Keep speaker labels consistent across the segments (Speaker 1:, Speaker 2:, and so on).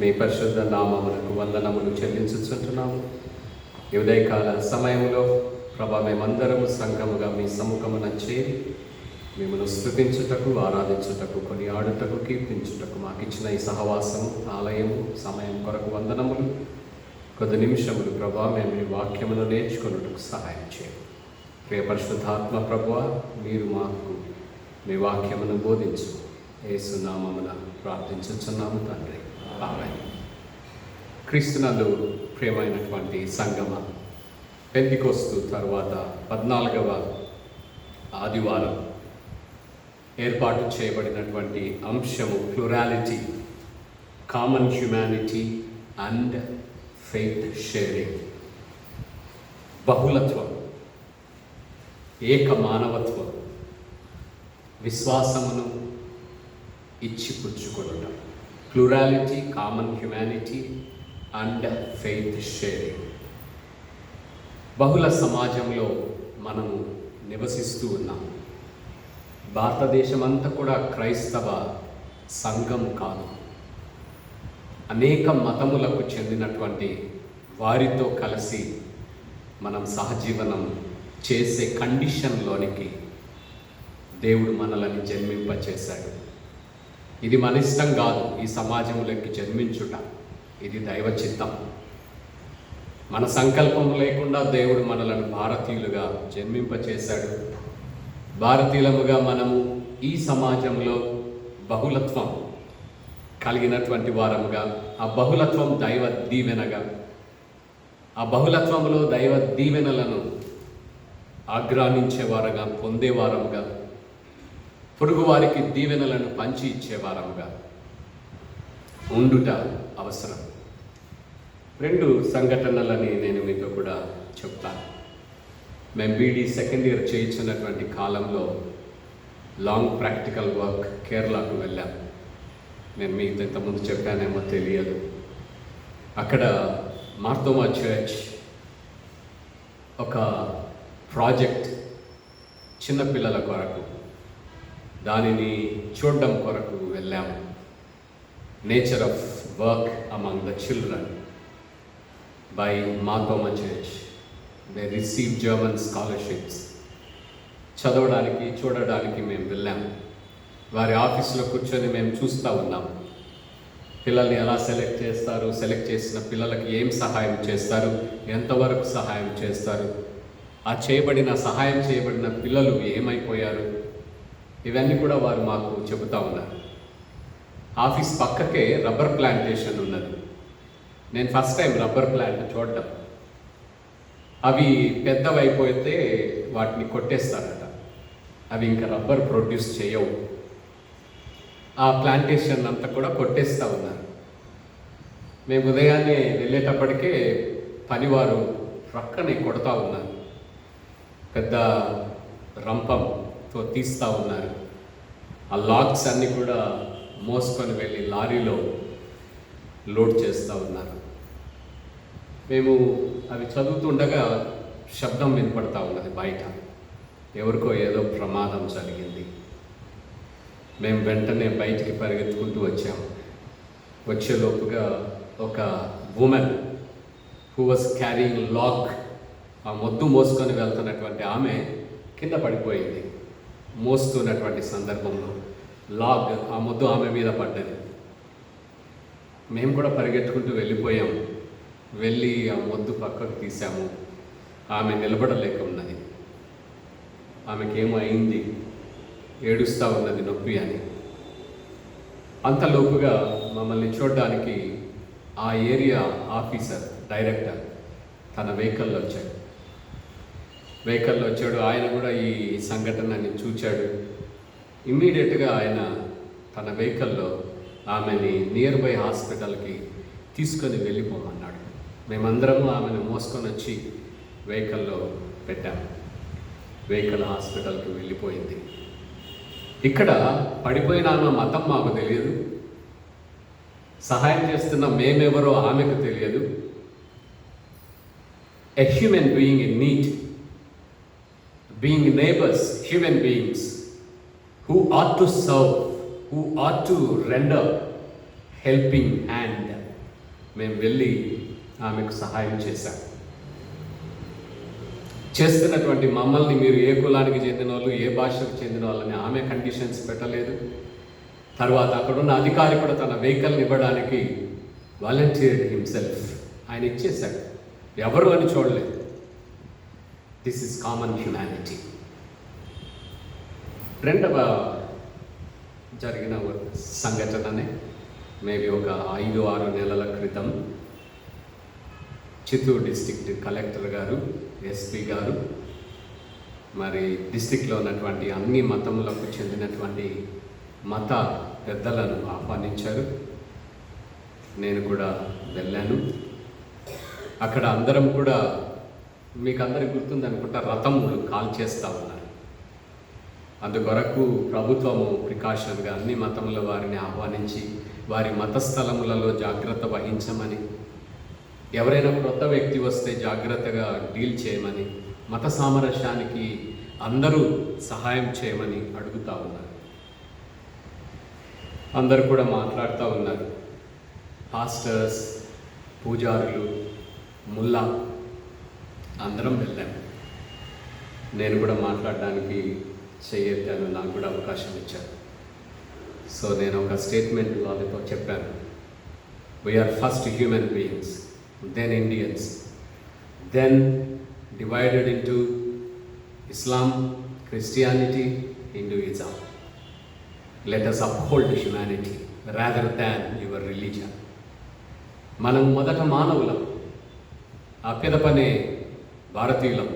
Speaker 1: మీ పరిశుద్ధ నామమునకు వందనములు చెల్లించుచుంటున్నాము. ఈ ఉదయకాల సమయంలో ప్రభా మేమందరము సంఘముగా మీ సముఖమున చేరి మిమ్మల్ని స్తుతించుటకు, ఆరాధించుటకు, కొనియాడుటకు, కీర్తించుటకు మాకు ఇచ్చిన ఈ సహవాసము, ఆలయము, సమయం కొరకు వందనములు. కొద్ది నిమిషములు ప్రభా మేము మీ వాక్యమును నేర్చుకున్నట్టుకు సహాయం చేయండి. ప్రియ పరిశుద్ధాత్మ ప్రభువా, మీరు మాకు మీ వాక్యమును బోధించు. యేసు నామమున ప్రార్థించుచున్నాము తండ్రి, ఆమేన్. క్రీస్తునందు ప్రియమైనటువంటి సంగమ, పెంతెకొస్తు తర్వాత 14వ ఆదివారం ఏర్పాటు చేయబడినటువంటి అంశము plurality, common humanity and faith sharing. బహుళత్వం, ఏక మానవత్వం, విశ్వాసమును ఇచ్చిపుచ్చుకొనడం. Plurality, common humanity and faith sharing. బహుళ సమాజంలో మనము నివసిస్తూ ఉన్నాము. భారతదేశం అంతా కూడా క్రైస్తవ సంఘం కాదు. అనేక మతములకు చెందినటువంటి వారితో కలిసి మనం సహజీవనం చేసే కండిషన్లోనికి దేవుడు మనల్ని జన్మింపచేశాడు. ఇది మన ఇష్టం కాదు. ఈ సమాజంలోకి జన్మించుట ఇది దైవ చిత్తం. మన సంకల్పం లేకుండా దేవుడు మనలను భారతీయులుగా జన్మింపచేశాడు. భారతీయులముగా మనము ఈ సమాజంలో బహుళత్వం కలిగినటువంటి వారముగా, ఆ బహుళత్వం దైవ దీవెనగా, ఆ బహుళత్వంలో దైవ దీవెనలను ఆగ్రానించేవారుగా, పొందేవారముగా, పొరుగు వారికి దీవెనలను పంచి ఇచ్చేవారముగా ఉండుట అవసరం. 2 సంఘటనలని నేను మీతో కూడా చెప్తాను. మేము బీడీ సెకండ్ ఇయర్ చేయించినటువంటి కాలంలో లాంగ్ ప్రాక్టికల్ వర్క్ కేరళకు వెళ్ళాం. నేను మీతో ఇంతకుముందు చెప్పానేమో తెలియదు. అక్కడ మార్తోమా చర్చ్ ఒక ప్రాజెక్ట్ చిన్నపిల్లల కొరకు, దానిని చూడడం కొరకు వెళ్ళాము. Nature of work among the children by Marthoma church. They receive German scholarships. చదవడానికి, చూడడానికి మేము వెళ్ళాము. వారి ఆఫీసులో కూర్చొని మేము చూస్తూ ఉన్నాము. పిల్లల్ని ఎలా సెలెక్ట్ చేస్తారు, సెలెక్ట్ చేసిన పిల్లలకి ఏం సహాయం చేస్తారు, ఎంతవరకు సహాయం చేస్తారు, ఆ సహాయం చేయబడిన పిల్లలు ఏమైపోయారు, ఇవన్నీ కూడా వారు మాకు చెబుతూ ఉన్నారు. ఆఫీస్ పక్కకే రబ్బర్ ప్లాంటేషన్ ఉన్నది. నేను ఫస్ట్ టైం రబ్బర్ ప్లాంట్ చూడడం. అవి పెద్దవైపోతే వాటిని కొట్టేస్తారట. అవి ఇంకా రబ్బర్ ప్రొడ్యూస్ చేయవు. ఆ ప్లాంటేషన్ అంతా కూడా కొట్టేస్తూ ఉన్నారు. మేము ఉదయాన్నే వెళ్ళేటప్పటికే పనివారు ప్రక్కనే కొడతా ఉన్నారు. పెద్ద రంపంతో తీస్తూ ఉన్నారు. ఆ లాగ్స్ అన్నీ కూడా మోసుకొని వెళ్ళి లారీలో లోడ్ చేస్తూ ఉన్నారు. మేము అవి చదువుతుండగా శబ్దం వినపడతా ఉన్నది బయట. ఎవరికో ఏదో ప్రమాదం జరిగింది. మేము వెంటనే బయటికి పరిగెత్తుకుంటూ వచ్చాము. వచ్చేలోపుగా ఒక women who was carrying log, ఆ మొద్దు మోసుకొని వెళ్తున్నటువంటి ఆమె కింద పడిపోయింది. మోస్తున్నటువంటి సందర్భంలో లాగ్, ఆ మొద్దు ఆమె మీద పడ్డది. మేము కూడా పరిగెత్తుకుంటూ వెళ్ళిపోయాము. వెళ్ళి ఆ మొద్దు పక్కకు తీసాము. ఆమె నిలబడలేక ఉన్నది. ఆమెకేమో అయింది, ఏడుస్తూ ఉన్నది నొప్పి అని. అంతలోపుగా మమ్మల్ని చూడడానికి ఆ ఏరియా ఆఫీసర్, డైరెక్టర్ తన వెహికల్లో వచ్చాడు. ఆయన కూడా ఈ సంఘటనని చూచాడు. ఇమ్మీడియట్గా ఆయన తన వెహికల్లో ఆమెని నియర్ బై హాస్పిటల్కి తీసుకొని వెళ్ళిపోమన్నాడు. మేమందరము ఆమెను మోసుకొని వచ్చి వెహికల్లో పెట్టాము. వెహికల్ హాస్పిటల్కి వెళ్ళిపోయింది. ఇక్కడ పడిపోయిన ఆమె మతం మాకు తెలియదు. సహాయం చేస్తున్న మేమెవరో ఆమెకు తెలియదు. A human being in need, being neighbors, human beings who ought to serve, who ought to render helping hand మేము వెళ్ళి ఆమెకు సహాయం చేశాం. చేస్తున్నటువంటి మమ్మల్ని మీరు ఏ కులానికి చెందిన వాళ్ళు, ఏ భాషకు చెందిన వాళ్ళని ఆమె కండిషన్స్ పెట్టలేదు. తర్వాత అక్కడున్న అధికారి కూడా తన వెహికల్ని ఇవ్వడానికి వాలంటీర్డ్ హిమ్సెల్ఫ్, ఆయన ఇచ్చేశాడు. ఎవరు అని చూడలేదు. This is common humanity. రెండవ జరిగిన సంఘటననే మేబీ ఒక 5-6 నెలల క్రితం చిత్తూరు డిస్ట్రిక్ట్ కలెక్టర్ గారు, ఎస్పీ గారు, మరి డిస్ట్రిక్ట్లో ఉన్నటువంటి అన్ని మతములకు చెందినటువంటి మత పెద్దలను ఆహ్వానించారు. నేను కూడా వెళ్ళాను. అక్కడ అందరం కూడా, మీకు అందరికి గుర్తుందనుకుంటా, రథములు కాల్ చేస్తూ ఉన్నారు. అందుకొరకు ప్రభుత్వము ప్రికాషన్గా అన్ని మతముల వారిని ఆహ్వానించి వారి మత స్థలములలో జాగ్రత్త వహించమని, ఎవరైనా కొత్త వ్యక్తి వస్తే జాగ్రత్తగా డీల్ చేయమని, మత సామరస్యానికి అందరూ సహాయం చేయమని అడుగుతూ ఉన్నారు. అందరూ కూడా మాట్లాడుతూ ఉన్నారు. పాస్టర్స్, పూజారులు, ముల్లా అందరం వెళ్ళాము. నేను కూడా మాట్లాడడానికి చేయెత్తాను, నాకు కూడా అవకాశం ఇచ్చారు. సో నేను ఒక స్టేట్మెంట్ వాళ్ళతో చెప్పాను. We're first human beings, then Indians, then divided into Islam, Christianity, Hinduism. Let us uphold humanity rather than your religion. మనం మొదట మానవులం, ఆ పిదపనే భారతీయులం,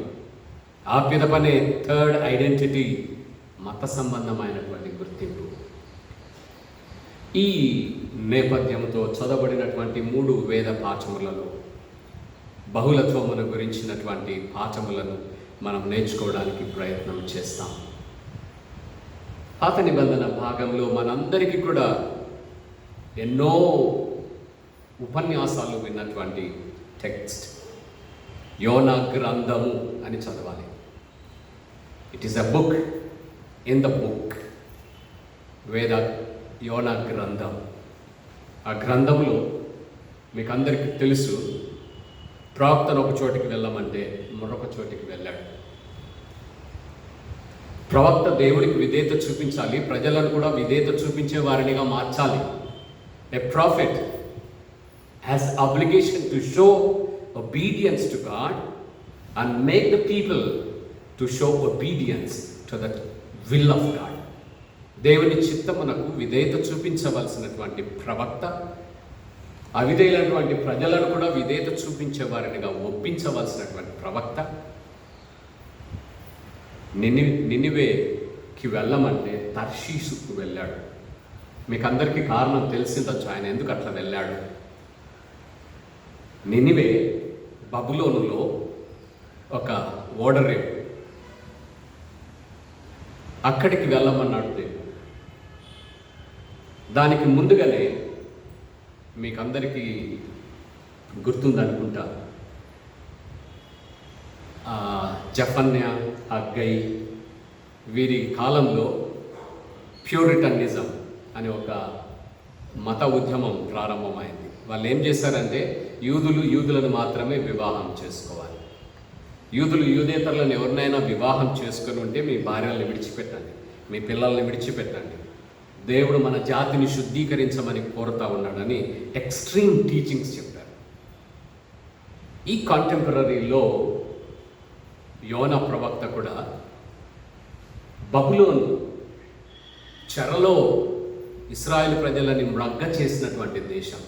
Speaker 1: ఆ పిదపనే థర్డ్ ఐడెంటిటీ మత సంబంధమైనటువంటి గుర్తింపు. ఈ నేపథ్యంతో చదవబడినటువంటి 3 వేద పాఠములలో బహుళత్వమును గురించినటువంటి పాఠములను మనం నేర్చుకోవడానికి ప్రయత్నం చేస్తాం. పాత నిబంధన భాగంలో మనందరికీ కూడా ఎన్నో ఉపన్యాసాలు విన్నటువంటి టెక్స్ట్ యోనా గ్రంథము అని చదవాలి. It is a book in the book. వేద యోనా గ్రంథం. ఆ గ్రంథంలో మీకు అందరికీ తెలుసు, ప్రవక్తను ఒక చోటికి వెళ్ళమంటే మరొక చోటికి వెళ్ళాడు. ప్రవక్త దేవుడికి విధేయత చూపించాలి, ప్రజలను కూడా విధేయత చూపించే వారినిగా మార్చాలి. A prophet has obligation to show obedience to God and make the people to show obedience to the will of God. దేవుని చిత్తమునకు విధేయత చూపించవలసినటువంటి ప్రవక్త అవిధేయులైనటువంటి ప్రజలను కూడా విధేయత చూపించే వారినిగా ఒప్పించవలసినటువంటి ప్రవక్త నినివేకి వెళ్ళమంటే తర్షీషుకు వెళ్ళాడు. మీకు అందరికీ కారణం తెలిసిందొచ్చు ఆయన ఎందుకు అట్లా వెళ్ళాడు. నినివే బబులోనులో ఒక ఓడరేవు, అక్కడికి వెళ్ళమన్నాడు దేవుడు. దానికి ముందుగానే మీకు అందరికీ గుర్తుందనుకుంటా, జఫన్యా, హగ్గై వీరి కాలంలో ప్యూరిటనిజం అనే ఒక మత ఉద్యమం ప్రారంభమైంది. వాళ్ళు ఏం చేశారంటే యూదులను మాత్రమే వివాహం చేసుకోవాలి. యూదేతరులను ఎవరినైనా వివాహం చేసుకొని ఉంటే మీ భార్యలను విడిచిపెట్టండి, మీ పిల్లల్ని విడిచిపెట్టండి, దేవుడు మన జాతిని శుద్ధీకరించమని కోరుతా ఉన్నాడని ఎక్స్ట్రీమ్ టీచింగ్స్ చెప్పారు. ఈ కాంటెంపరీలో యోనా ప్రవక్త కూడా బబులోను చెరలో ఇశ్రాయేలు ప్రజలని మ్రగ్గ చేసినటువంటి దేశం,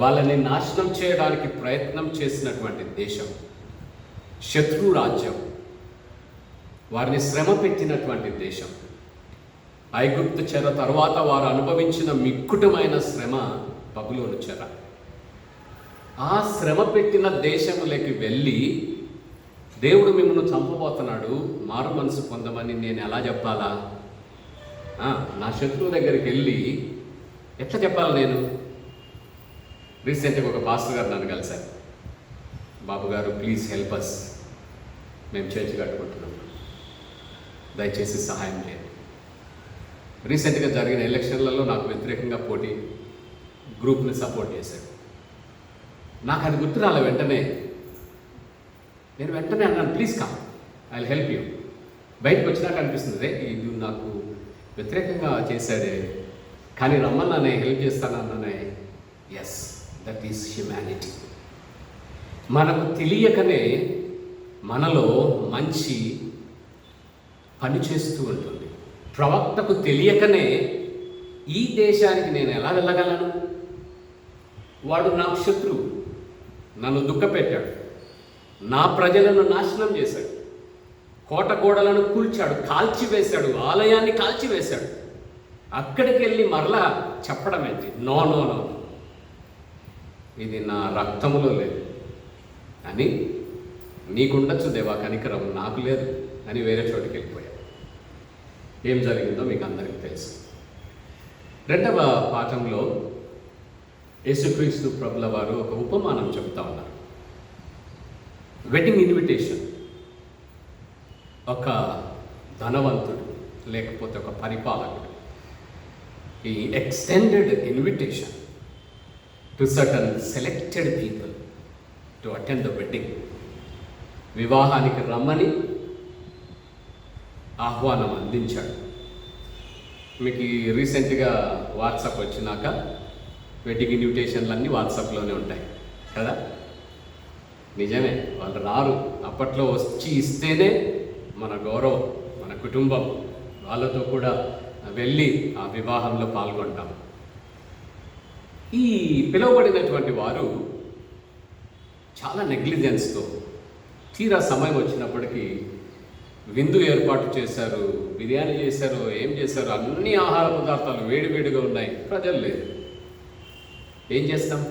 Speaker 1: వాళ్ళని నాశనం చేయడానికి ప్రయత్నం చేసినటువంటి దేశం, శత్రు రాజ్యం, వారిని శ్రమ పెట్టినటువంటి దేశం. ఐగుప్తు చెర తర్వాత వారు అనుభవించిన మిక్కుటమైన శ్రమ బబులోను చెర. ఆ శ్రమ పెట్టిన దేశంలోకి వెళ్ళి దేవుడు మిమ్మల్ని చంపబోతున్నాడు, మారు మనసు పొందమని నేను ఎలా చెప్పాలా? నా శత్రువు దగ్గరికి వెళ్ళి ఎట్లా చెప్పాలి నేను? రీసెంట్గా ఒక పాస్టర్ గారు నన్ను కలిశారు. బాబు గారు ప్లీజ్ హెల్ప్ అస్, మేము చర్చ్ కట్టుకుంటున్నాం, దయచేసి సహాయం చేయండి. రీసెంట్గా జరిగిన ఎలక్షన్లలో నాకు వ్యతిరేకంగా పోటీ గ్రూప్ని సపోర్ట్ చేశాడు. నాకు అది గుర్తు రాలే వెంటనే. నేను వెంటనే అన్నాను, please come, I will help you. బయటకు వచ్చినాక అనిపిస్తుంది, ఇది నాకు వ్యతిరేకంగా చేశాడే, కానీ రమ్మన్నానే, హెల్ప్ చేస్తానన్నానే. Yes, that is humanity. మనకు తెలియకనే మనలో మంచి పని చేస్తూ ఉంటుంది. ప్రవక్తకు తెలియకనే ఈ దేశానికి నేను ఎలా వెళ్ళగలను, వాడు నాకు శత్రువు, నన్ను దుఃఖపెట్టాడు, నా ప్రజలను నాశనం చేశాడు, కోట గోడలను కూల్చాడు, కాల్చివేశాడు, ఆలయాన్ని కాల్చివేశాడు. అక్కడికి వెళ్ళి మరలా చెప్పడం ఏంటి? నో నో నో, ఇది నా రక్తములో లేదు అని, నీకుండొచ్చు దేవా కనికరం, నాకు లేదు అని వేరే చోటుకి వెళ్ళిపోయాడు. ఏం జరిగిందో మీకు అందరికీ తెలుసు. రెండవ పాఠంలో యేసుక్రీస్తు ప్రభుల వారు ఒక ఉపమానం చెప్తా ఉన్నారు. Wedding invitation. ఒక ధనవంతుడు లేకపోతే ఒక పరిపాలకుడు, ఈ extended invitation to certain selected people to attend the wedding. వివాహానికి రమ్మని ఆహ్వానం అందించాడు. మీకు రీసెంట్గా వాట్సాప్ వచ్చినాక వెడ్డింగ్ ఇన్విటేషన్లు అన్నీ వాట్సాప్లోనే ఉంటాయి కదా. నిజమే, వాళ్ళు రారు. అప్పట్లో వచ్చి ఇస్తేనే మన గౌరవం, మన కుటుంబం, వాళ్ళతో కూడా వెళ్ళి ఆ వివాహంలో పాల్గొంటాం. ఈ పిలువబడినటువంటి వారు చాలా నెగ్లిజెన్స్తో తీరా సమయం వచ్చినప్పటికీ విందు ఏర్పాటు చేశారు, బిర్యానీ చేశారు, ఏం చేశారు, అన్ని ఆహార పదార్థాలు వేడివేడిగా ఉన్నాయి, ప్రజలు లేదు. ఏం చేస్తాం?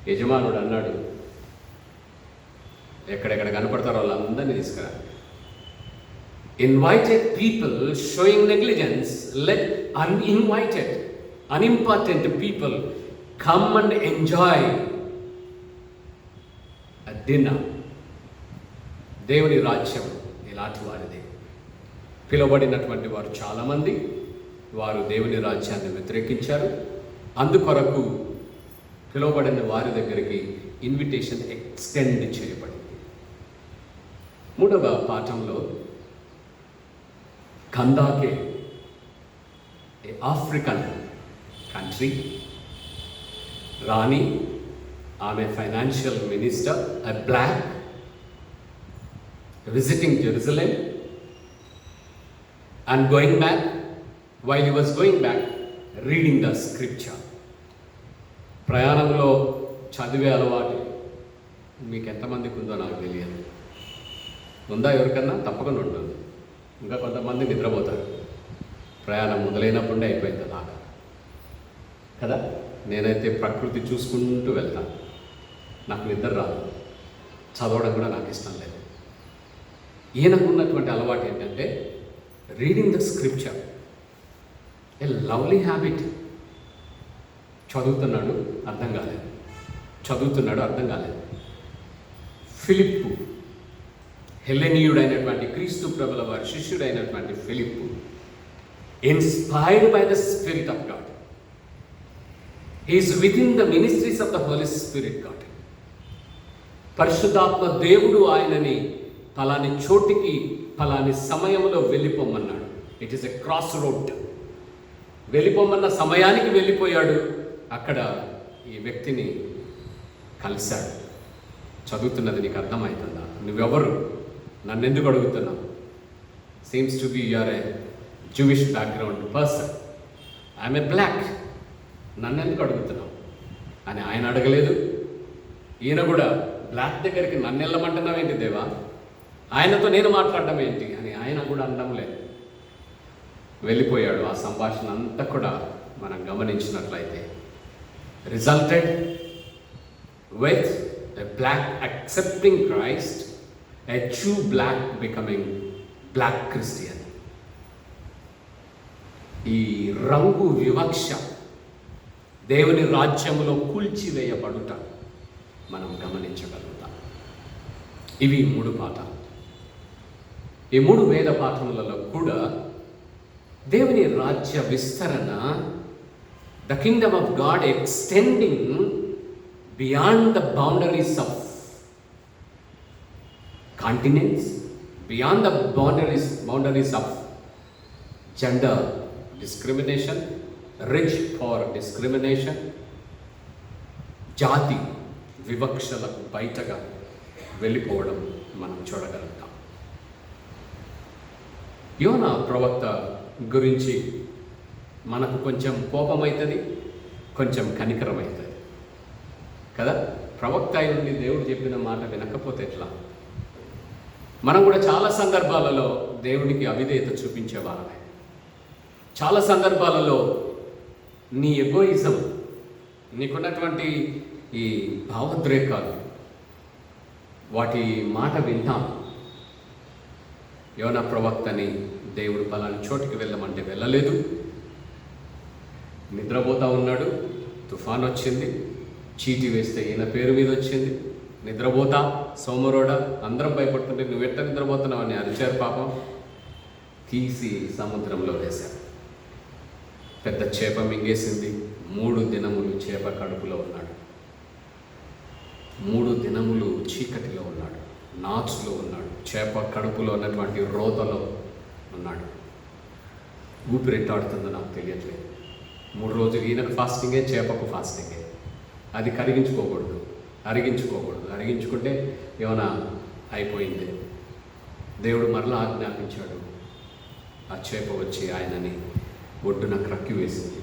Speaker 1: యజమానుడు అన్నాడు, ఎక్కడెక్కడ కనపడతారో వాళ్ళందరినీ తీసుకురా. Invited people showing negligence, let uninvited unimportant people come and enjoy a dinner. దేవుని రాజ్యం ఇలాంటి వారిది. పిలువబడినటువంటి వారు చాలామంది, వారు దేవుని రాజ్యాన్ని వ్యతిరేకించారు. అందుకొరకు పిలువబడిన వారి దగ్గరికి ఇన్విటేషన్ ఎక్స్టెండ్ చేయబడింది. మూడవ పాఠంలో కందాకే, ఏ ఆఫ్రికన్ కంట్రీ, రాణి, ఆమె financial minister, a black, visiting Jerusalem and going back, while he was going back, reading the scripture. ప్రయాణంలో చదివే అలవాటు మీకు ఎంతమందికి ఉందో నాకు తెలియదు. ఉందా ఎవరికన్నా? తప్పకుండా ఉంటుంది. ఇంకా కొంతమంది నిద్రపోతారు. ప్రయాణం మొదలైనప్పుడే అయిపోయింది అలాగా కదా. నేనైతే ప్రకృతి చూసుకుంటూ వెళ్తాను, నాకు నిద్ర రాదు, చదవడం కూడా నాకు ఇష్టం లేదు. ఈయనకు ఉన్నటువంటి అలవాటు ఏంటంటే reading the scripture, a lovely habit. చదువుతున్నాడు, అర్థం కాలేదు, చదువుతున్నాడు, అర్థం కాలేదు. ఫిలిప్పు, హెలెనీయుడైనటువంటి క్రీస్తు ప్రభుల వారి శిష్యుడైనటువంటి Philip, inspired by the spirit of God, is with in the ministries of the Holi spirit God. పరిశుద్ధాత్మ దేవుడు ఆయనని ఫలాని చోటికి ఫలాని సమయంలో వెళ్ళిపోమన్నాడు. It is a cross road. వెళ్ళిపోమన్న సమయానికి వెళ్ళిపోయాడు. అక్కడ ఈ వ్యక్తిని కలిశాడు. చదువుతున్నది నీకు అర్థమవుతుందా? నువ్వెవరు? నన్ను ఎందుకు అడుగుతున్నావు? Seems to be you're a Jewish background person, I'm a black, నన్ను ఎందుకు అడుగుతున్నావు అని ఆయన అడగలేదు. ఈయన కూడా బ్లాక్ దగ్గరికి నన్ను వెళ్ళమంటున్నావు ఏంటి దేవా, ఆయనతో నేను మాట్లాడడం ఏంటి అని ఆయన కూడా అనడం లేదు. వెళ్ళిపోయాడు. ఆ సంభాషణ అంతా కూడా మనం గమనించినట్లయితే resulted with a black accepting Christ, a true black becoming black Christian. ఈ రంగు వివక్ష దేవుని రాజ్యంలో కూల్చివేయబడుట మనం గమనించగలుగుతాం. ఇవి 3 పాఠాలు. ఈ 3 వేద పాఠములలో కూడా దేవుని రాజ్య విస్తరణ, the Kingdom of God extending beyond the boundaries of continents, beyond the boundaries of gender discrimination, rich poor discrimination, జాతి వివక్షలకు బయటగా వెళ్ళిపోవడం మనం చూడగలుగుతాం. యోనా ప్రవక్త గురించి మనకు కొంచెం కోపమవుతుంది, కొంచెం కనికరం అవుతుంది కదా. ప్రవక్త అయి ఉండి దేవుడు చెప్పిన మాట వినకపోతే ఎట్లా? మనం కూడా చాలా సందర్భాలలో దేవునికి అవిధేయత చూపించేవారమే. చాలా సందర్భాలలో నీ ఎగోయిజం, నీకున్నటువంటి ఈ భావోద్రేకాలు, వాటి మాట వింటాం. యోనా ప్రవక్తని దేవుడు పలాని చోటికి వెళ్ళమంటే వెళ్ళలేదు. నిద్రపోతూ ఉన్నాడు, తుఫాన్ వచ్చింది, చీటీ వేస్తే ఈయన పేరు మీద వచ్చింది. నిద్రపోతా సోమరోడా, అందరం భయపడుతుంటే నువ్వెట్ట నిద్రపోతున్నావు అని అరిచారు. పాపం తీసి సముద్రంలో వేశారు. పెద్ద చేప మింగేసింది. 3 దినములు చేప కడుపులో ఉన్నాడు. 3 దినములు చీకటిలో ఉన్నాడు, నాచులో ఉన్నాడు, చేప కడుపులో ఉన్నటువంటి రోతలో ఉన్నాడు. ఊపిరెట్టాడుతుందో నాకు తెలియట్లేదు. 3 రోజులు ఈయనకు ఫాస్టింగే, చేపకు ఫాస్టింగే. అది అరిగించుకుంటే ఏమైనా అయిపోయింది. దేవుడు మరలా ఆజ్ఞాపించాడు. ఆ చేప వచ్చి ఆయనని ఒడ్డున క్రక్కి వేసింది.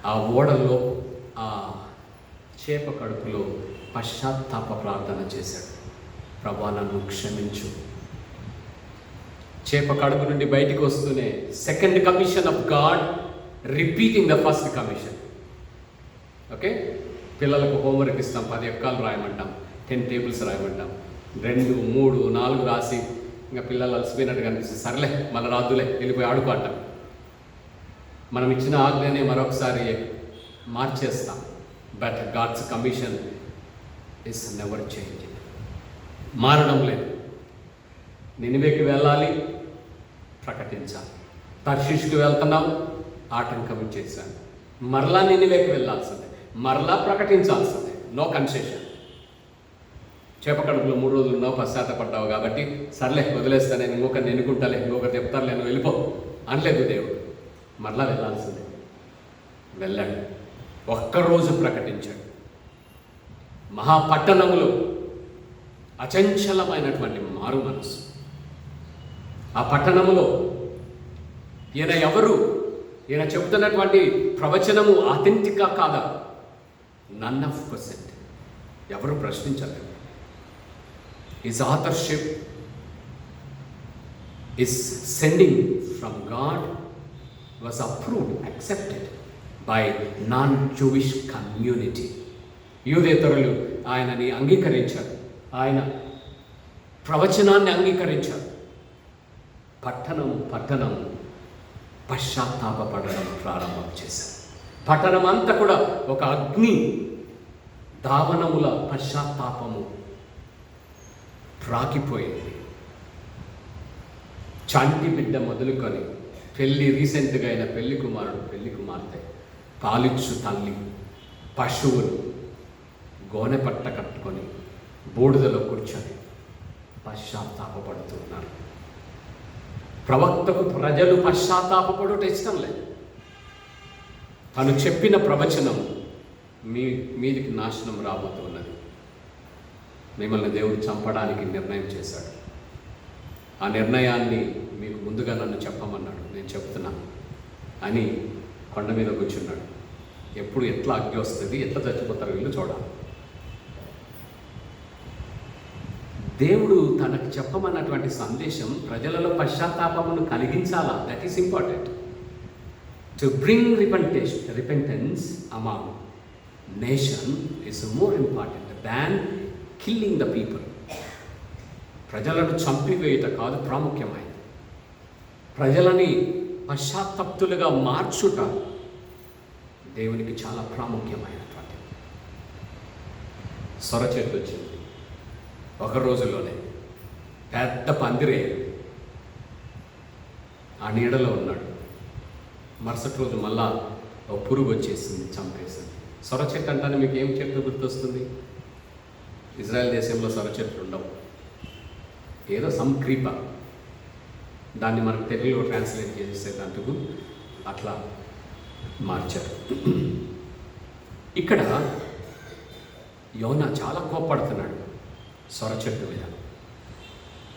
Speaker 1: ఆ ఓడలో ఆ చేప కడుపులో పశ్చాత్తాప ప్రార్థన చేశాడు. ప్రభువా, నన్ను క్షమించు. చేప కడుపు నుండి బయటికి వస్తూనే second commission of God, repeating the first commission. Okay, పిల్లలకు హోంవర్క్ ఇస్తాం, 10 ఎక్కాలు రాయమంటాం, 10 టేబుల్స్ రాయమంటాం. 2, 3, 4 రాసి ఇంకా పిల్లలు అలసిపోయినట్టు కనిపిస్తుంది. సర్లే మళ్ళీ రాదులే, వెళ్ళిపోయి ఆడుకోవటం. మనం ఇచ్చిన ఆజ్ఞనే మరొకసారి మార్చేస్తాం. But God's commission is never change, మారడం లేదు. నినివేకి వెళ్ళాలి, ప్రకటించాలి. తర్షీష్కి వెళ్తున్నాం, ఆటంకం చేశాను. మరలా నినివేకి వెళ్ళాల్సిందే, మరలా ప్రకటించాల్సిందే. No concession. చేప కడుపులో 3 రోజులు ఉన్నావు, పశ్చాత్తపడ్డావు కాబట్టి సర్లే వదిలేస్తా, నేను ఇంకొకరిని ఎన్నుకుంటాలే, ఇంకొకరు చెప్తారు, నేను వెళ్ళిపో అనలేదు దేవుడు. మరలా వెళ్ళాల్సిందే. వెళ్ళాడు. ఒక్కరోజు ప్రకటించాడు. మహాపట్టణములో అచంచలమైనటువంటి మారు మనసు. ఆ పట్టణములో ఈయన ఎవరు, ఈయన చెబుతున్నటువంటి ప్రవచనము ఆథెంటికా కాదా, నన్ ఆఫ్ పర్సెంట్ ఎవరు ప్రశ్నించలేరు. His authorship is sending from God was approved, accepted by non-Jewish community. యూదేతరులు ఆయనని అంగీకరించారు, ఆయన ప్రవచనాన్ని అంగీకరించారు. పట్టణం పశ్చాత్తాపడడం ప్రారంభం చేశారు. పట్టణం అంతా కూడా ఒక అగ్ని దావనముల పశ్చాత్తాపము రాకిపోయింది. చంటి బిడ్డ మొదలుకొని రీసెంట్గా అయిన పెళ్లి కుమారుడు, పెళ్లి కుమార్తె, పాలిచ్చు తల్లి, పశువులు గోనె పట్ట కట్టుకొని బూడిదలో కూర్చొని పశ్చాత్తాపడుతున్నారు. ప్రవక్తకు ప్రజలు పశ్చాత్తాపడుట ఇష్టం లేదు. తను చెప్పిన ప్రవచనం మీదికి నాశనం రాబోతున్నది. మిమ్మల్ని దేవుడు చంపడానికి నిర్ణయం చేశాడు. ఆ నిర్ణయాన్ని మీకు ముందుగా నన్ను చెప్పమన్నాడు, నేను చెప్తున్నా అని కొండ మీద కూర్చున్నాడు. ఎప్పుడు ఎట్లా అగ్గి వస్తుంది, ఎట్లా చచ్చిపోతారో వీళ్ళు చూడాలి. దేవుడు తనకు చెప్పమన్నటువంటి సందేశం ప్రజలలో పశ్చాత్తాపమును కలిగించాలా. That is important. To bring repentance among nation is more important than killing the people. ప్రజలను చంపివేయట కాదు ప్రాముఖ్యమైనది. ప్రజలని పశ్చాత్తప్తులుగా మార్చుట దేవునికి చాలా ప్రాముఖ్యమైనటువంటి. సొర చెట్టు వచ్చింది ఒక రోజులోనే, పెద్ద పందిరే, ఆ నీడలో ఉన్నాడు. మరుసటి రోజు మళ్ళా ఒక పురుగు వచ్చేసింది, చంపేసింది. సొర చెట్టు అంటానే మీకు ఏం చెట్టు గుర్తొస్తుంది? ఇజ్రాయెల్ దేశంలో సొర చెట్లు ఉండవు, ఏదో సమ్ క్రీపర్. దాన్ని మనకు తెలుగులో ట్రాన్స్లేట్ చేసేటందుకు అట్లా మార్చారు. ఇక్కడ యోనా చాలా కోప్పడుతున్నాడు సొర చెట్టు మీద.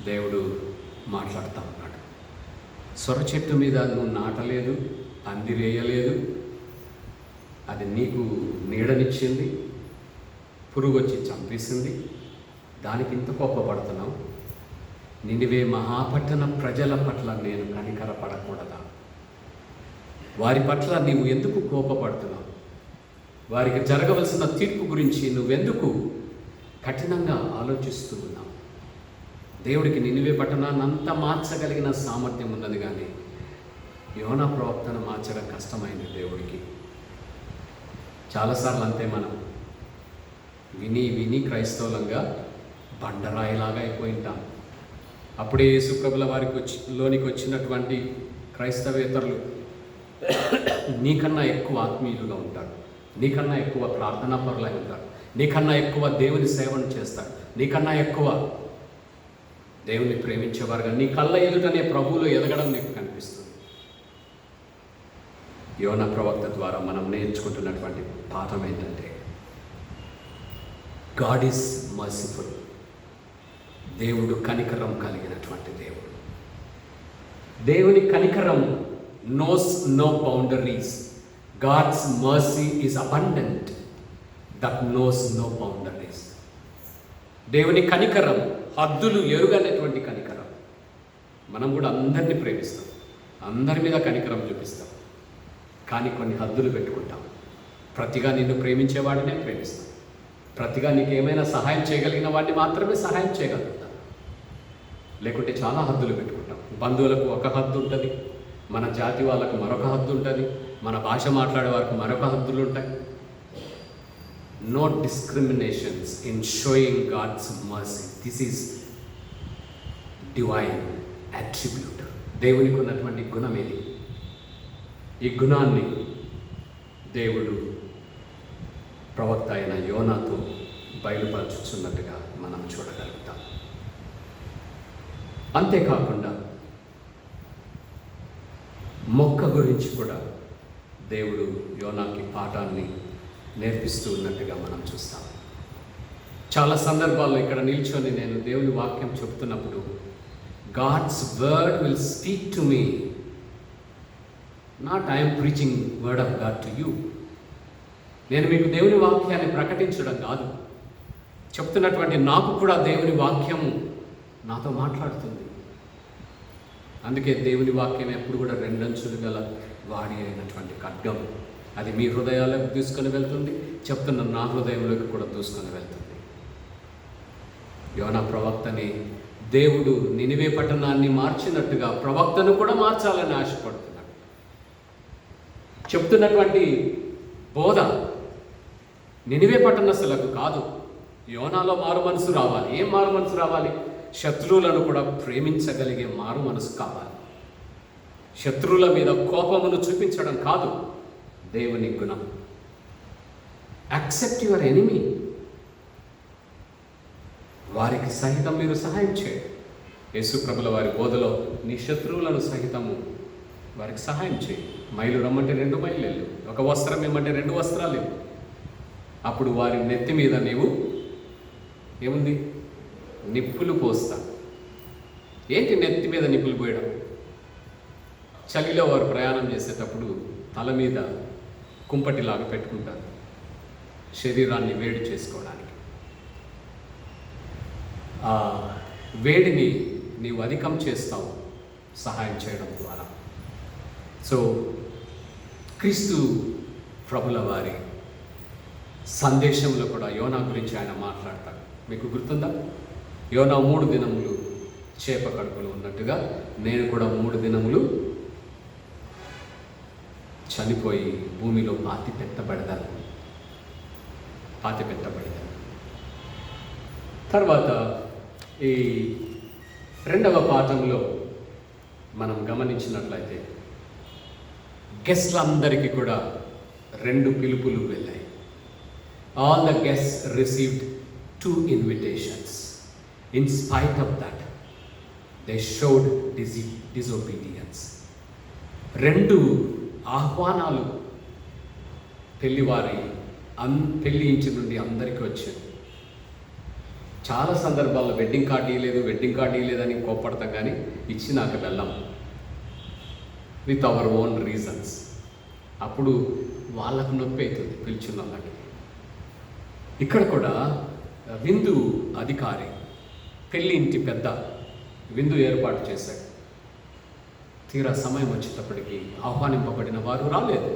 Speaker 1: దేవుడు మాట్లాడుతూ ఉన్నాడు, సొర చెట్టు మీద నువ్వు నాటలేదు, పందిరేయలేదు, అది నీకు నీడనిచ్చింది, పురుగు వచ్చి చంపేసింది, దానికి ఇంత కోపపడుతున్నావు. నినివే మహాపట్టణ ప్రజల పట్ల నేను కనికరపడకూడదా? వారి పట్ల నీవు ఎందుకు కోపపడుతున్నావు? వారికి జరగవలసిన తీర్పు గురించి నువ్వెందుకు కఠినంగా ఆలోచిస్తూ ఉన్నావు? దేవుడికి నినివే పట్టణాన్ని అంతా మార్చగలిగిన సామర్థ్యం ఉన్నది, కానీ యోనా ప్రవక్తను మార్చడం కష్టమైంది దేవుడికి. చాలాసార్లు అంతే, మనం విని విని క్రైస్తవులంగా బండరాయిలాగా అయిపోయింటాం. అప్పుడే యేసుప్రభుల వారికి లోనికి వచ్చినటువంటి క్రైస్తవేతరులు నీకన్నా ఎక్కువ ఆత్మీయులుగా ఉంటారు, నీకన్నా ఎక్కువ ప్రార్థనా పరులై ఉంటారు, నీకన్నా ఎక్కువ దేవుని సేవను చేస్తారు, నీకన్నా ఎక్కువ దేవుని ప్రేమించేవారుగా నీ కళ్ళ ఎదుటనే ప్రభువులో ఎదగడం నీకు కనిపిస్తుంది. యోనా ప్రవక్త ద్వారా మనం నేర్చుకుంటున్నటువంటి పాఠం ఏంటంటే, గాడ్ ఈజ్ మర్సిఫుల్. దేవుడు కనికరం కలిగినటువంటి దేవుడు. దేవుని కనికరం knows no boundaries. God's mercy is abundant that knows no boundaries. దేవుని కనికరం హద్దులు ఎరుగనటువంటి కనికరం. మనం కూడా అందరినీ ప్రేమిస్తాం, అందరి మీద కనికరం చూపిస్తాం, కానీ కొన్ని హద్దులు పెట్టుకుంటాం. ప్రతిగా నిన్ను ప్రేమించేవాడినే ప్రేమిస్తాం, ప్రతిగా నీకు ఏమైనా సహాయం చేయగలిగిన వాడిని మాత్రమే సహాయం చేయగలుగుతాం. లేకుంటే చాలా హద్దులు పెట్టుకుంటాం. బంధువులకు ఒక హద్దు ఉంటుంది, మన జాతి వాళ్ళకు మరొక హద్దు ఉంటుంది, మన భాష మాట్లాడే వారికి మరొక హద్దులు ఉంటాయి. No discriminations in showing God's mercy. This is divine attribute. దేవునికి ఉన్నటువంటి గుణం ఇది. ఈ గుణాన్ని దేవుడు ప్రవక్త అయిన యోనాతో బయలుపరచుచున్నట్టుగా మనం చూడగలుగుతాం. అంతేకాకుండా మొక్క గురించి కూడా దేవుడు యోనాకి పాఠాన్ని నేర్పిస్తూ ఉన్నట్టుగా మనం చూస్తాం. చాలా సందర్భాల్లో ఇక్కడ నిల్చొని నేను దేవుని వాక్యం చెప్తున్నప్పుడు, God's word will speak to me, not I'm preaching word of God to you. నేను మీకు దేవుని వాక్యాన్ని ప్రకటించడం కాదు, చెప్తున్నటువంటి నాకు కూడా దేవుని వాక్యము నాతో మాట్లాడుతుంది. అందుకే దేవుని వాక్యం ఎప్పుడు కూడా రెండంచులు గల వాడి అయినటువంటి ఖడ్గం. అది మీ హృదయాలకు దూసుకొని వెళ్తుంది, చెప్తున్న నా హృదయంలోకి కూడా దూసుకొని వెళ్తుంది. యోనా ప్రవక్తని దేవుడు నినివే పట్టణాన్ని మార్చినట్టుగా ప్రవక్తను కూడా మార్చాలని ఆశపడుతున్నాడు. చెప్తున్నటువంటి బోధ నినివే పట్టణస్థులకు కాదు, యోనాలో మారు మనసు రావాలి. ఏం మారు మనసు రావాలి? శత్రువులను కూడా ప్రేమించగలిగే మారు మనసు కావాలి. శత్రువుల మీద కోపమును చూపించడం కాదు దేవుని గుణం. Accept your enemy. వారికి సహితం మీరు సహాయం చేయండి. యేసుప్రభుల వారి బోధలో నీ శత్రువులను సహితము వారికి సహాయం చేయి. మైలు రమ్మంటే 2 మైళ్ళు వెళ్ళు, ఒక వస్త్రం ఇమ్మంటే 2 వస్త్రాలు ఇవ్వు. అప్పుడు వారి నెత్తి మీద నీవు ఏముంది? నిప్పులు పోస్తా. ఏంటి నెత్తి మీద నిప్పులు పోయడం? చలిలో వారు ప్రయాణం చేసేటప్పుడు తల మీద కుంపటిలాగా పెట్టుకుంటారు, శరీరాన్ని వేడి చేసుకోవడానికి. ఆ వేడిని నీవు అధికం చేస్తావు సహాయం చేయడం ద్వారా. సో క్రీస్తు ప్రభుల వారి సందేశంలో కూడా యోనా గురించి ఆయన మాట్లాడతాడు. మీకు గుర్తుందా? యోనా 3 దినములు చేప కడుపులో ఉన్నట్టుగా నేను కూడా 3 దినములు చనిపోయి భూమిలో పాతి పెట్టబడదాను. తర్వాత ఈ 2వ పాఠంలో మనం గమనించినట్లయితే గెస్ట్లందరికీ కూడా 2 పిలుపులు వెళ్ళాయి. All the guests received 2 invitations. In spite of that, they showed disobedience. 2 ఆహ్వానాలు పెళ్లివారి పెళ్లి ఇంటి నుండి అందరికీ వచ్చాయి. చాలా సందర్భాల్లో వెడ్డింగ్ కార్డు ఇవ్వలేదని కోప్పడతాం, కానీ ఇచ్చి నాకు వెళ్ళాం విత్ అవర్ ఓన్ రీజన్స్. అప్పుడు వాళ్ళకు నొప్పి అవుతుంది పిలిచిన వాళ్ళకి. ఇక్కడ కూడా విందు అధికారి పెళ్లి ఇంటి పెద్ద విందు ఏర్పాటు చేశాడు. తీరా సమయం వచ్చేటప్పటికి ఆహ్వానింపబడిన వారు రాలేదు.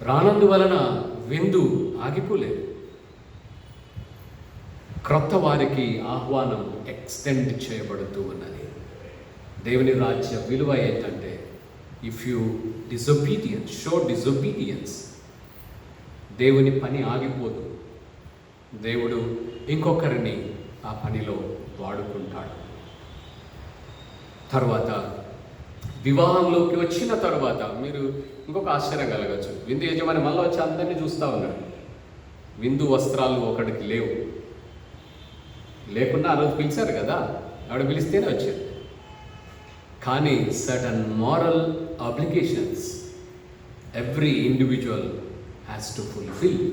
Speaker 1: రానందువలన విందు ఆగిపోలేదు. క్రొత్త వారికి ఆహ్వానం ఎక్స్టెండ్ చేయబడుతూ ఉన్నది. దేవుని రాజ్య విలువ ఏంటంటే, ఇఫ్ యూ షో డిజొబీడియన్స్, దేవుని పని ఆగిపోదు. దేవుడు ఇంకొకరిని ఆ పనిలో వాడుకుంటాడు. తర్వాత వివాహంలోకి వచ్చిన తర్వాత మీరు ఇంకొక ఆశ్చర్యం కలగచ్చు. విందు యజమాని మళ్ళీ వచ్చి అందరినీ చూస్తూ ఉన్నాడు. విందు వస్త్రాలు ఒకడికి లేకుండా ఆ రోజు పిలిచారు కదా, ఆవిడ పిలిస్తేనే వచ్చాడు. కానీ certain moral obligations every individual has to fulfil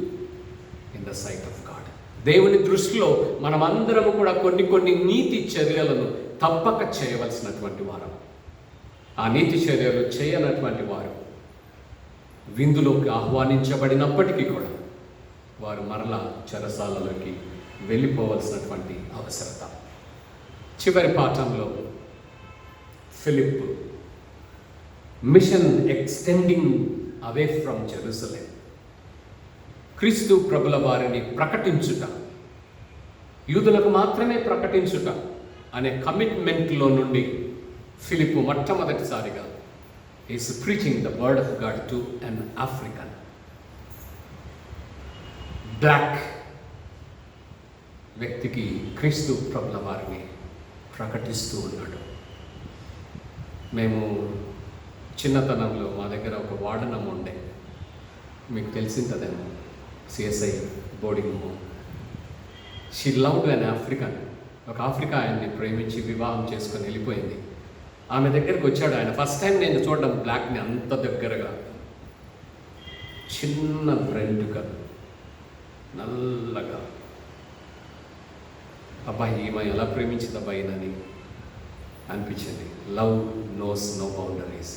Speaker 1: in the sight of God. దేవుని దృష్టిలో మనమందరము కూడా కొన్ని నీతి చర్యలను తప్పక చేయవలసినటువంటి వారు. ఆ నీతి చర్యలు చేయనటువంటి వారు విందులోకి ఆహ్వానించబడినప్పటికీ కూడా వారు మరలా చెరసాలలోకి వెళ్ళిపోవలసినటువంటి అవసరత. చివరి పాఠంలో Philip mission extending away from Jerusalem, క్రీస్తు ప్రభుల వారిని ప్రకటించుట, యూదులకు మాత్రమే ప్రకటించుట అనే కమిట్మెంట్లో నుండి ఫిలిప్ మొట్టమొదటిసారిగా is preaching the word of God to an African black వ్యక్తికి క్రీస్తు ప్రభుల వారిని ప్రకటిస్తూ ఉన్నాడు. మేము చిన్నతనంలో మా దగ్గర ఒక వార్డనమ్మ ఉండే, మీకు తెలిసిందదేమో, CSI boarding home. She loved an African. ఒక ఆఫ్రికా ఆయన్ని ప్రేమించి వివాహం చేసుకొని వెళ్ళిపోయింది. ఆమె దగ్గరికి వచ్చాడు ఆయన. ఫస్ట్ టైం నేను చూడడం బ్లాక్ని అంత దగ్గరగా. చిన్న వెంట్రుకలు, నల్లగా. అబ్బాయి ఈమె ఎలా ప్రేమించింది అబ్బాయినని అనిపించింది. Love knows no boundaries.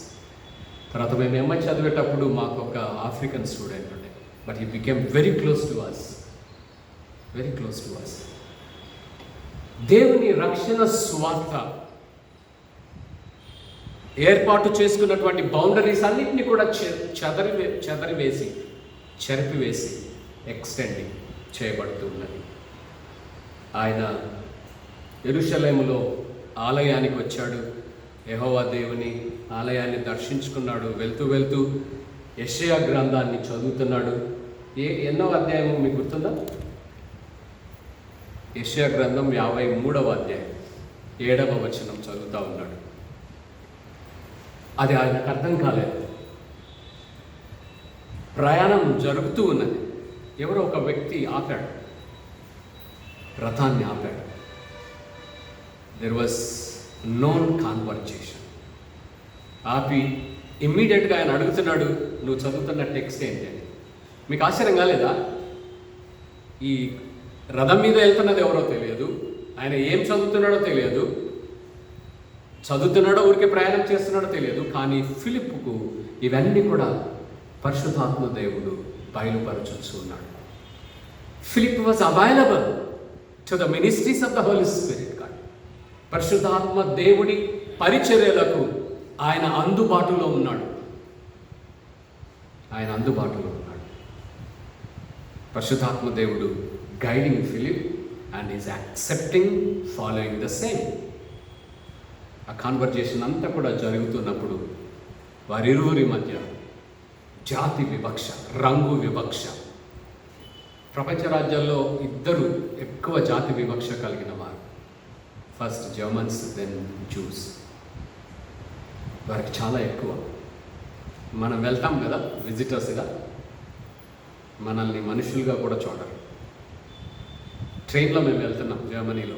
Speaker 1: తర్వాత మేము ఎంఐ చదివేటప్పుడు మాకు ఒక ఆఫ్రికన్ స్టూడెంట్ ఉండే, but he became very close to us. దేవుని రక్షణ స్వార్థ ఏర్పాటు చేసుకున్నటువంటి బౌండరీస్ అన్నింటినీ కూడా చెరిపివేసి ఎక్స్టెండింగ్ చేయబడుతూ ఉన్నది. ఆయన యెరూషలేములో ఆలయానికి వచ్చాడు. యెహోవా దేవుని ఆలయాన్ని దర్శించుకున్నాడు. వెళ్తూ యెషయా గ్రంథాన్ని చదువుతున్నాడు. ఎన్నో అధ్యాయము మీకు గుర్తుందా? యెషయా గ్రంథం 53వ అధ్యాయం 7వ వచనం చదువుతూ ఉన్నాడు. అది ఆయనకు అర్థం కాలేదు. ప్రయాణం జరుగుతూ ఉన్నది. ఎవరో ఒక వ్యక్తి ఆపాడు, రథాన్ని ఆపాడు. There was known conversation. ఆపి ఇమ్మీడియట్గా ఆయన అడుగుతున్నాడు, నువ్వు చదువుతున్న టెక్స్ట్ ఏంటి అని. మీకు ఆశ్చర్యం కాలేదా? ఈ రథం మీద వెళ్తున్నది ఎవరో తెలియదు, ఆయన ఏం చదువుతున్నాడో తెలియదు, చదువుతున్నాడో ఊరికే ప్రయాణం చేస్తున్నాడో తెలియదు. కానీ ఫిలిప్పుకు ఇవన్నీ కూడా పరిశుద్ధాత్మ దేవుడు బయలుపరచు ఉన్నాడు. Philip was available to the ministries of the Holi spirit God. పరిశుద్ధాత్మ దేవుడి పరిచర్యలకు ఆయన అందుబాటులో ఉన్నాడు. పరిశుద్ధాత్మ దేవుడు guiding Philip and is accepting, following the same. ఆ కాన్వర్జేషన్ అంతా కూడా జరుగుతున్నప్పుడు వారిరువురి మధ్య జాతి వివక్ష, రంగు వివక్ష. ప్రపంచ రాజ్యాల్లో ఇద్దరు ఎక్కువ జాతి వివక్ష కలిగిన వారు. First Germans, then Jews. వారికి చాలా ఎక్కువ. మనం వెళ్తాం కదా విజిటర్స్గా, మనల్ని మనుషులుగా కూడా చూడరు. ట్రైన్లో మేము వెళ్తున్నాం జర్మనీలో,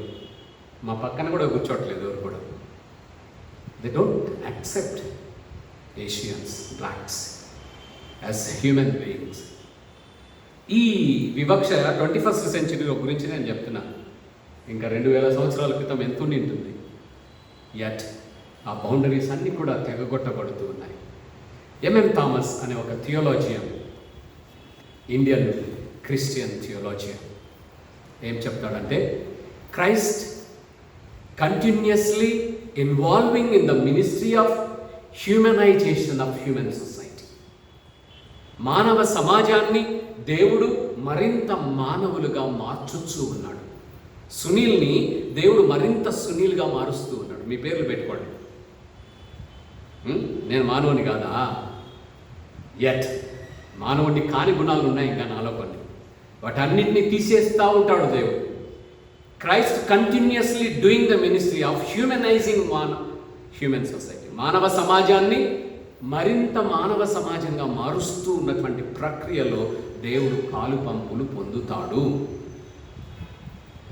Speaker 1: మా పక్కన కూడా కూర్చోట్లేదు ఎవరు కూడా. They don't accept Asians, blocks as human beings. ఈ వివక్ష 21st సెంచరీ గురించి నేను చెప్తున్నాను. ఇంకా 2000 సంవత్సరాల క్రితం ఎంత ఉంటుంది. యట్ ఆ బౌండరీస్ అన్నీ కూడా తెగగొట్టబడుతూ ఉన్నాయి. ఎంఎం థామస్ అనే ఒక థియోలాజియన్, ఇండియన్ క్రిస్టియన్ థియోలాజియన్ ఏం చెప్తాడంటే, Christ continuously involving in the ministry of humanisation of human society. మానవ సమాజాన్ని దేవుడు మరింత మానవులుగా మార్చుతూ ఉన్నాడు. సునీల్ని దేవుడు మరింత సునీల్గా మారుస్తూ ఉన్నాడు. మీ పేర్లు పెట్టుకోండి. నేను మానవుని కాదా? యట్ మానవుడిని కాని గుణాలు ఉన్నాయి ఇంకా నాలో కొన్ని. వాటన్నిటిని తీసేస్తూ ఉంటాడు దేవుడు. Christ continuously doing the ministry of humanising human society. మానవ సమాజాన్ని మరింత మానవ సమాజంగా మారుస్తూ ఉన్నటువంటి ప్రక్రియలో దేవుడు కాలు పంపులు పొందుతాడు.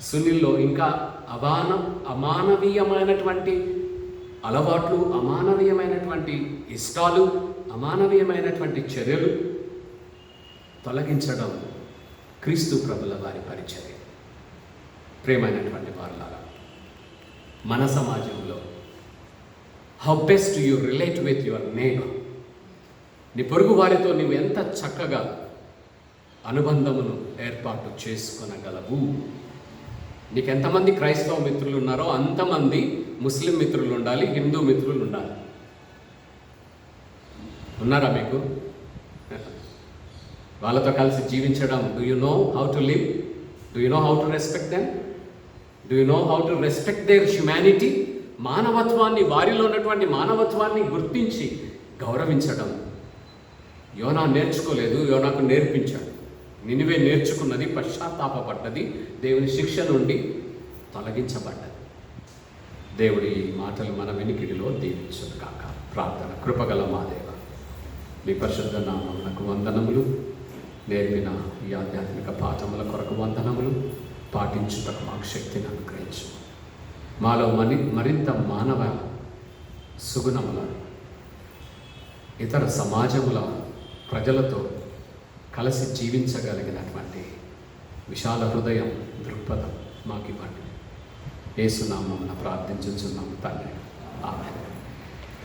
Speaker 1: సునీల్లో ఇంకా అమానవీయమైనటువంటి అలవాట్లు, అమానవీయమైనటువంటి ఇష్టాలు, అమానవీయమైనటువంటి చర్యలు తొలగించడం క్రీస్తు ప్రభుల వారి పరిచర్య. ప్రేమైనటువంటి వారులారా, మన సమాజంలో how best you relate with your neighbour. నీ పొరుగు వారితో నువ్వు ఎంత చక్కగా అనుబంధమును ఏర్పాటు చేసుకొనగలవు. నీకు ఎంతమంది క్రైస్తవ మిత్రులు ఉన్నారో అంతమంది ముస్లిం మిత్రులు ఉండాలి, హిందూ మిత్రులు ఉండాలి. ఉన్నారా మీకు? వాళ్ళతో కలిసి జీవించడం. Do you know how to live? Do you know how to respect them? Do you know how to respect their humanity? మానవత్వాన్ని, వారిలో ఉన్నటువంటి మానవత్వాన్ని గుర్తించి గౌరవించడం. యోనా నేర్చుకోలేదు, యోనాకు నేర్పించాడు. నినివే నేర్చుకున్నది, పశ్చాత్తాపపడ్డది, దేవుని శిక్ష నుండి తొలగించబడ్డది. దేవుడి మాటలు మన వెనికిడిలో దీవించును కాక. ప్రార్థన. కృపగల మా దేవ, మీ పరిశుద్ధ నామమునకు వందనములు. నేర్పిన ఈ ఆధ్యాత్మిక పాఠముల కొరకు వందనములు. పాటించుటకు మాకు శక్తిని అనుగ్రహించు. మాలో మరింత మానవ సుగుణముల, ఇతర సమాజముల ప్రజలతో కలిసి జీవించగలిగినటువంటి విశాల హృదయం, దృక్పథం మాకు ఇవ్వండి. యేసు నామమున ప్రార్థించుచున్నాము తండ్రి. ఆమేన్.